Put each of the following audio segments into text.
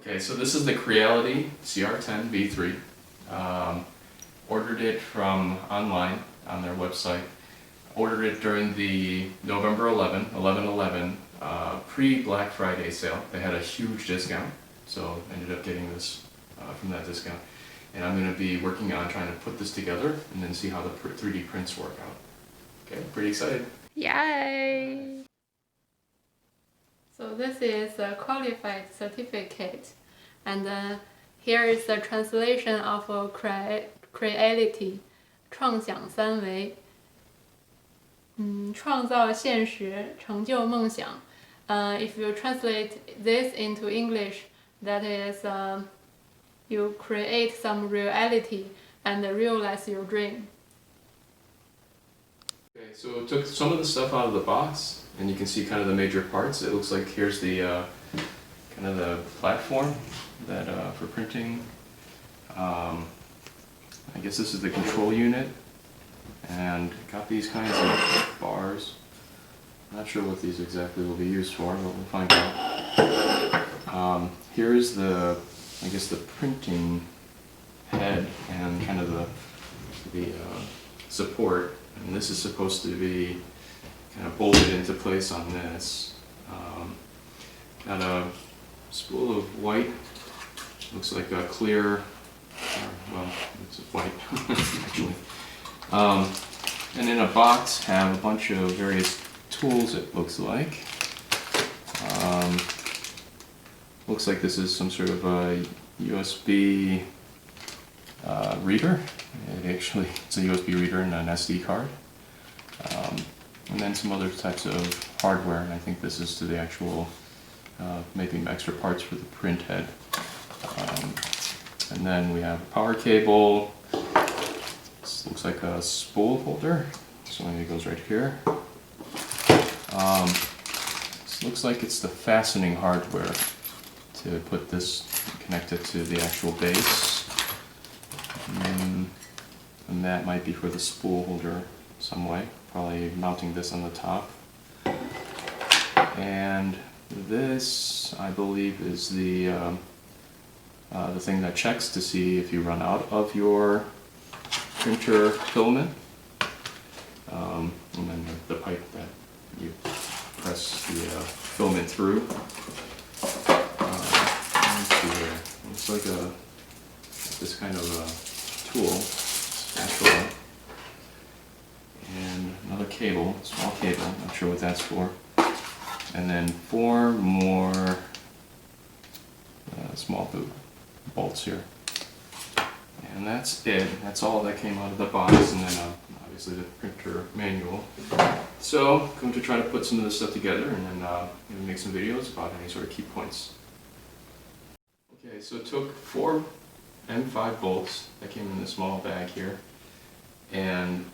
Okay, so this is the Creality CR-10 V3. Ordered it from online on their website. Ordered it during the November 11/11 pre-Black Friday sale. They had a huge discount, so I ended up getting this from that discount. And I'm going to be working on trying to put this together and then see how the 3D prints work out. Okay, pretty excited. Yay! So this is a qualified certificate, and here is the translation of Creality 创想三维，创造现实，成就梦想。If you translate this into English, that is, you create some reality and realize your dream. Okay, so it took some of the stuff out of the box, and you can see kind of the major parts. It looks like here's the kind of the platform that for printing. I guess this is the control unit, and got these kinds of bars. Not sure what these exactly will be used for, but we'll find out. Here is the, I guess, the printing head and kind of the support, and this is supposed to be kind of bolted into place on this. Got a spool of white, looks like a clear, well, it's white actually. And in a box have a bunch of various tools, it looks like. Looks like this is some sort of a USB reader. It's a USB reader and an SD card. And then some other types of hardware, and I think this is to the actual, maybe extra parts for the print head. And then we have a power cable. This looks like a spool holder, so it goes right here. This looks like it's the fastening hardware to put this, connected to the actual base. And that might be for the spool holder some way, probably mounting this on the top. And this, I believe, is the thing that checks to see if you run out of your printer filament. And then the pipe that you press the filament through. Let's see here. Looks like this kind of a tool, spatula, and another cable, small cable. Not sure what that's for. And then 4 more small bolts here. And that's it. That's all that came out of the box, and then obviously the printer manual. So I'm going to try to put some of this stuff together and then maybe make some videos about any sort of key points. Okay, so it took 4 M5 bolts that came in this small bag here and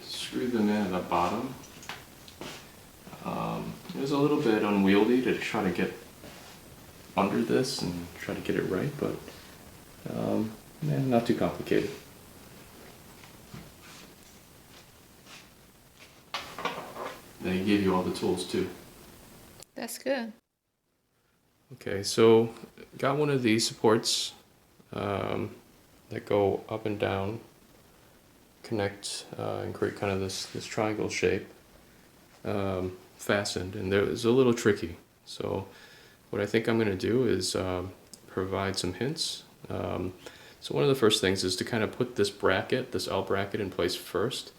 screwed them in at the bottom. It was a little bit unwieldy to try to get under this and try to get it right, but not too complicated. They give you all the tools too. That's good. Okay, so got one of these supports that go up and down, connect and create kind of this triangle shape, fastened, and it was a little tricky. So what I think I'm going to do is provide some hints. So one of the first things is to kind of put this bracket, this L bracket, in place first.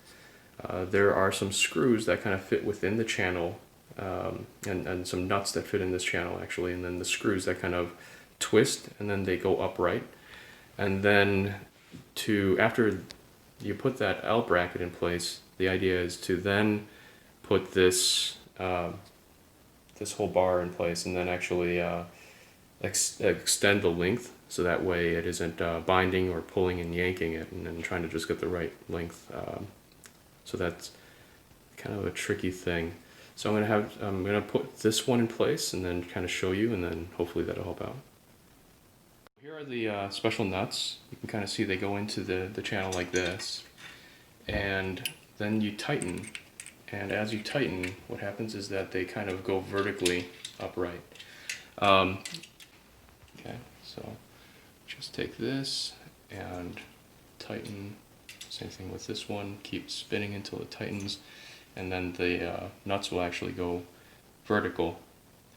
There are some screws that kind of fit within the channel, and some nuts that fit in this channel actually, and then the screws that kind of twist and then they go upright. And then after you put that L bracket in place, the idea is to then put this this whole bar in place and then actually extend the length, so that way it isn't binding or pulling and yanking it and then trying to just get the right length. So that's kind of a tricky thing. So I'm gonna put this one in place and then kind of show you, and then hopefully that'll help out. Here are the special nuts. You can kind of see they go into the channel like this, and then you tighten. And as you tighten, what happens is that they kind of go vertically upright. Okay, just take this and tighten. Same thing with this one, keep spinning until it tightens, and then the nuts will actually go vertical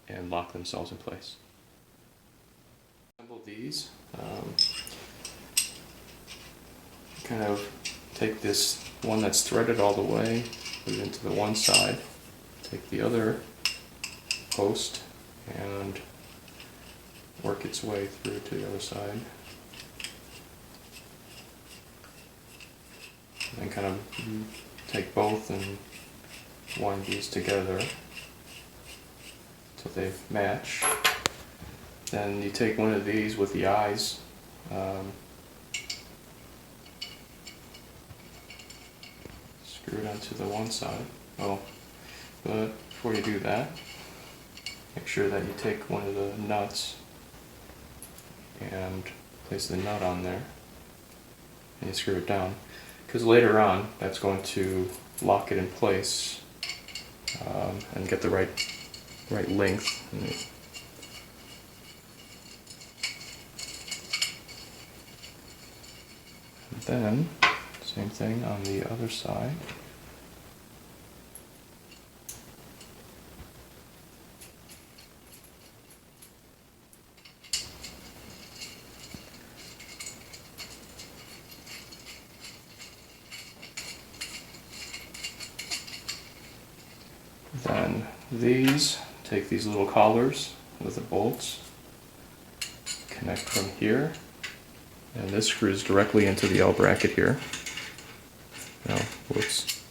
and lock themselves in place. Assemble these. Kind of take this one that's threaded all the way, put it into the one side, take the other post and work its way through to the other side. And then kind of take both and wind these together until they match. Then you take one of these with the eyes, screw it onto the one side. Oh, but before you do that, make sure that you take one of the nuts and place the nut on there and you screw it down, because later on that's going to lock it in place and get the right length. And then same thing on the other side. Then these, take these little collars with the bolts, connect from here, and this screws directly into the L bracket here. Now, whoops.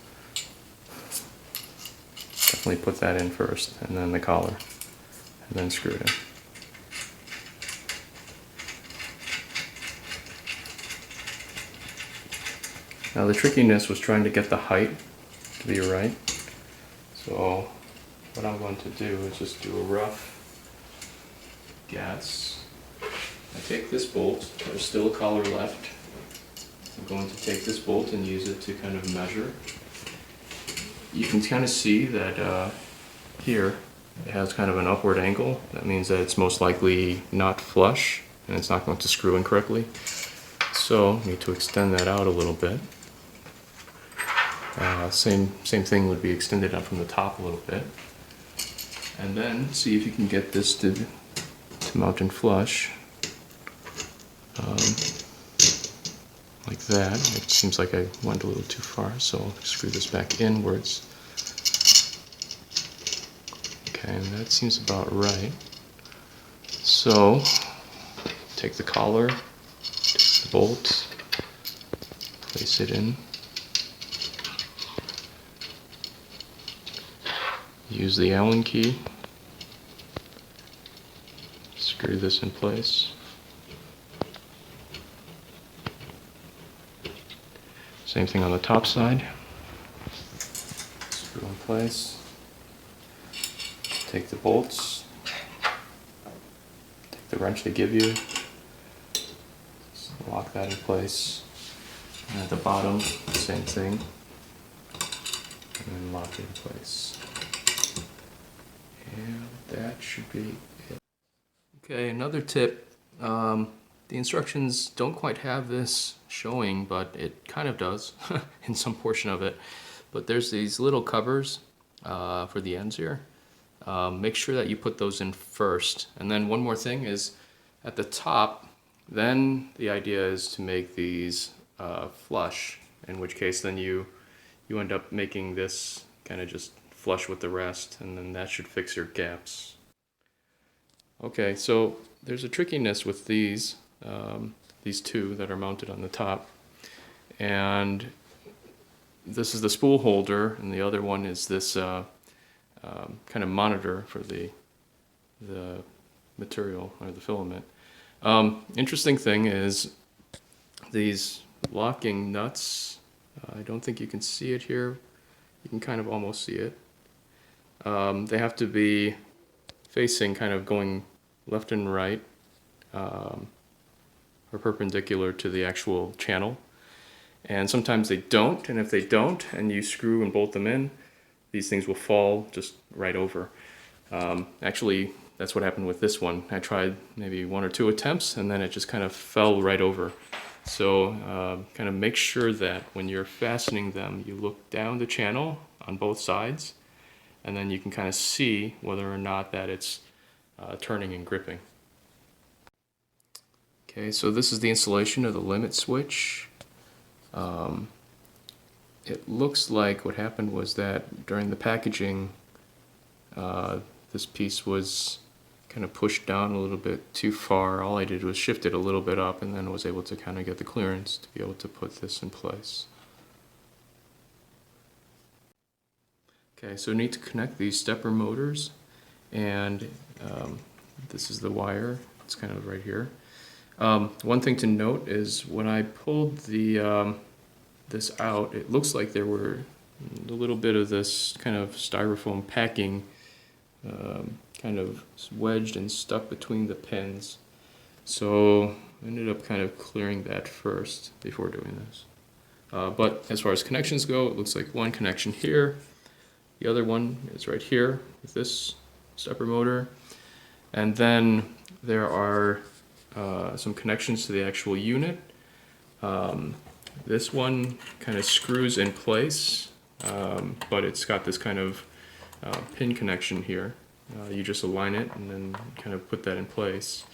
Definitely put that in first, and then the collar, and then screw it in. Now the trickiness was trying to get the height to be right. So what I'm going to do is just do a rough guess. I take this bolt, there's still a collar left. I'm going to take this bolt and use it to kind of measure. You can kind of see that here it has kind of an upward angle. That means that it's most likely not flush and it's not going to screw in correctly. So I need to extend that out a little bit. Same thing would be extended out from the top a little bit. And then see if you can get this to mount in flush. Like that. It seems like I went a little too far, so I'll screw this back inwards. Okay, and that seems about right. So, take the collar, take the bolt, place it in. Use the Allen key, screw this in place. Same thing on the top side. Screw in place. Take the bolts. Take the wrench they give you. Just lock that in place. And at the bottom, same thing. And then lock it in place. And that should be it. Okay, another tip. The instructions don't quite have this showing, but it kind of does in some portion of it. But there's these little covers for the ends here. Make sure that you put those in first. And then one more thing is at the top, then the idea is to make these flush, in which case then you end up making this kind of just flush with the rest, and then that should fix your gaps. Okay, so there's a trickiness with these two that are mounted on the top, and this is the spool holder, and the other one is this kind of monitor for the material or the filament. Interesting thing is these locking nuts. I don't think you can see it here. You can kind of almost see it. They have to be facing kind of going left and right, or perpendicular to the actual channel. And sometimes they don't, and if they don't, and you screw and bolt them in, these things will fall just right over. Actually, that's what happened with this one. I tried maybe 1 or 2 attempts and then it just kind of fell right over. So kind of make sure that when you're fastening them, you look down the channel on both sides, and then you can kind of see whether or not that it's turning and gripping. Okay, so this is the installation of the limit switch. It looks like what happened was that during the packaging, this piece was kind of pushed down a little bit too far. All I did was shift it a little bit up and then was able to kind of get the clearance to be able to put this in place. Okay, so we need to connect these stepper motors, and this is the wire. It's kind of right here. One thing to note is when I pulled the this out, it looks like there were a little bit of this kind of styrofoam packing kind of wedged and stuck between the pins. So I ended up kind of clearing that first before doing this. But as far as connections go, it looks like one connection here. The other one is right here with this stepper motor. And then there are some connections to the actual unit. This one kind of screws in place, but it's got this kind of pin connection here. You just align it and then kind of put that in place.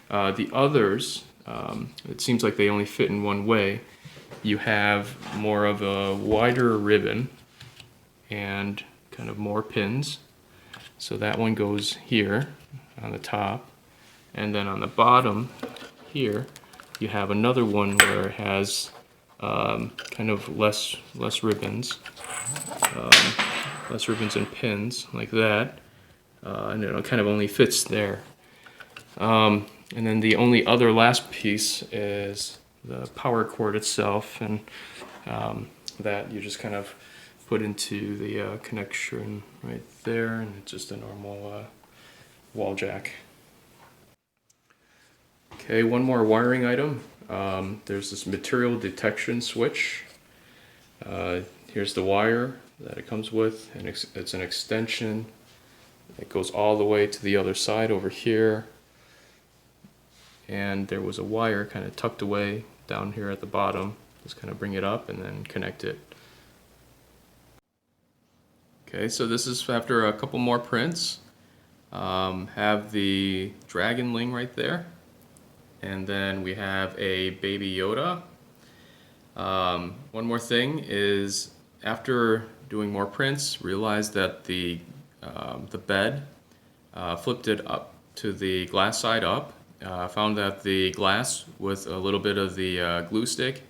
The others, it seems like they only fit in one way. You have more of a wider ribbon and kind of more pins. So that one goes here on the top, and then on the bottom here you have another one where it has kind of less ribbons, and pins like that, and it kind of only fits there. And then the only other last piece is the power cord itself, and that you just kind of put into the connection right there, and it's just a normal wall jack. Okay, one more wiring item. There's this material detection switch. Here's the wire that it comes with, and it's an extension. It goes all the way to the other side over here. And there was a wire kind of tucked away down here at the bottom. Just kind of bring it up and then connect it. Okay, so this is after a couple more prints. Have the Dragonling right there. And then we have a Baby Yoda. One more thing is, after doing more prints, realized that the bed, flipped it up to the glass side up. Found that the glass with a little bit of the glue stick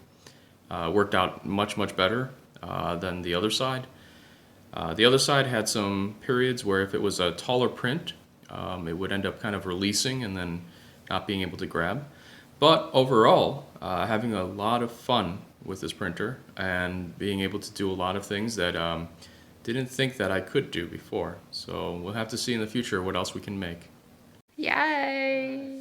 worked out much better than the other side. The other side had some periods where if it was a taller print, it would end up kind of releasing and then not being able to grab. But overall, having a lot of fun with this printer and being able to do a lot of things that didn't think that I could do before. So we'll have to see in the future what else we can make. Yay!